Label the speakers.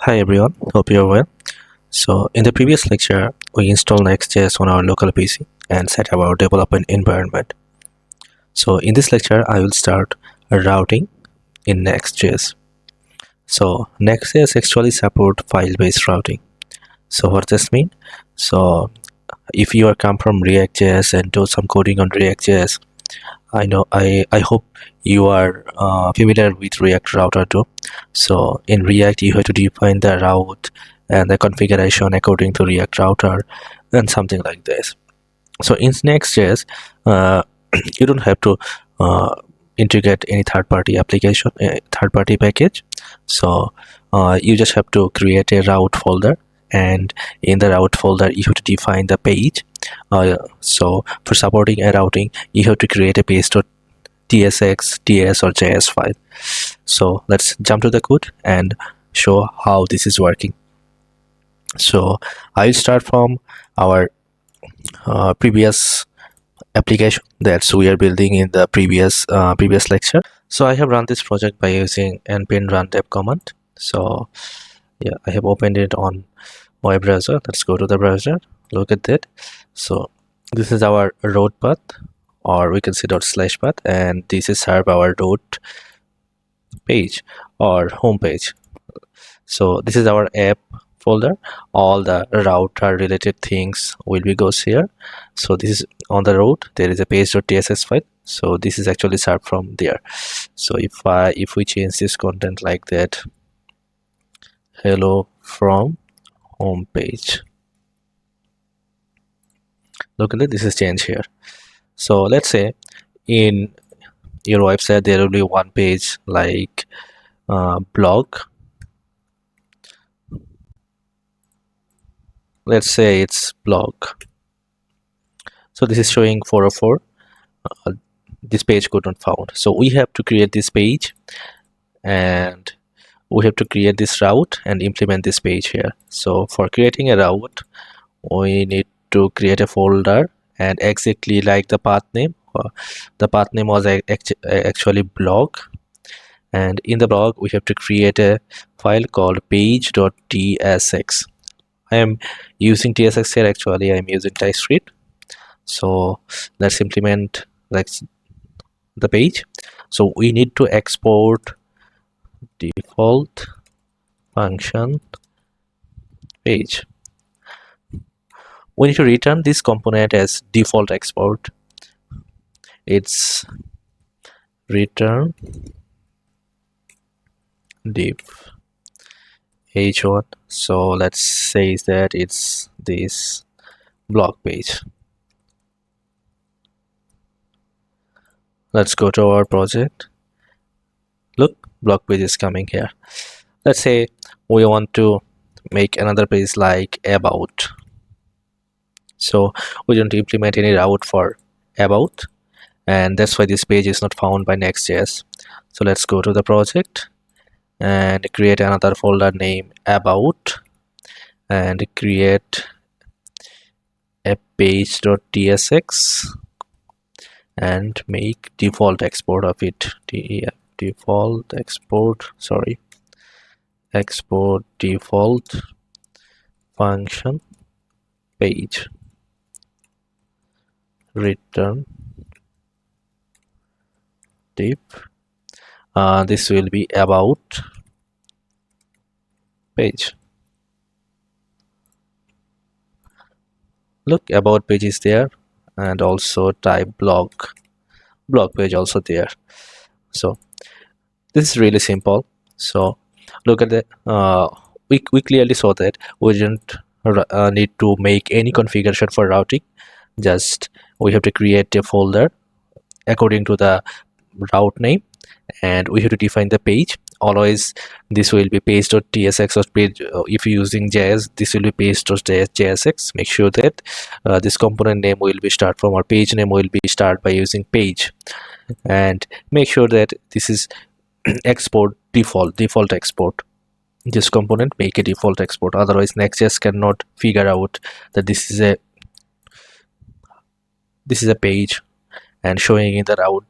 Speaker 1: Hi everyone, hope you're well. So in the previous lecture, we installed Next.js on our local PC and set up our development environment. So in this lecture, I will start routing in Next.js. So Next.js actually support file-based routing. So what does this mean? So if you are come from React.js and do some coding on React.js, I hope you are familiar with React router too. So in React, you have to define the route and the configuration according to React router and something like this. So in Next.js, uh, you don't have to integrate any third-party application, third-party package. So you just have to create a route folder, and in the route folder, you have to define the page. So for supporting a routing, you have to create a page.tsx, ts or js file. So let's jump to the code and show how this is working. So I'll start from our previous application that we are building in the previous lecture. So I have run this project by using npm run dev command. So yeah, I have opened it on my browser. Let's go to the browser, look at that. So this is our road path, or we can say // path, and this is our road page or home page. So this is our app folder. All the router related things will be goes here. So this is on the road, there is a page.tss file. So this is actually served from there. So if we change this content like that, hello from home page, look at it, this is changed here. So let's say in your website there will be one page like blog. Let's say it's blog. So this is showing 404. This page could not found. So we have to create this page, and we have to create this route and implement this page here. So for creating a route, we need to create a folder, and exactly like the path name. The path name was actually blog, and in the blog we have to create a file called page.tsx. I am using tsx here. Actually I am using TypeScript. So let's implement like the page. So we need to export default function page. We need to return this component as default export. It's return div h1. So let's say that it's this blog page. Let's go to our project. Look, blog page is coming here. Let's say we want to make another page like about. So we don't implement any route for about, and that's why this page is not found by Next.js. So let's go to the project and create another folder named about, and create a page.tsx and make default export of it. Default export, sorry, export default function page, return div. This will be about page. Look, about page is there, and also type blog page also there. So this is really simple. So look at the we clearly saw that we didn't need to make any configuration for routing. Just we have to create a folder according to the route name, and we have to define the page. Always this will be page.tsx, or page if you're using JS, this will be page.jsx. Make sure that this component name will be start from, our page name will be start by using page, and make sure that this is export default export. This component make a default export, otherwise Next.js cannot figure out that this is a page and showing in the route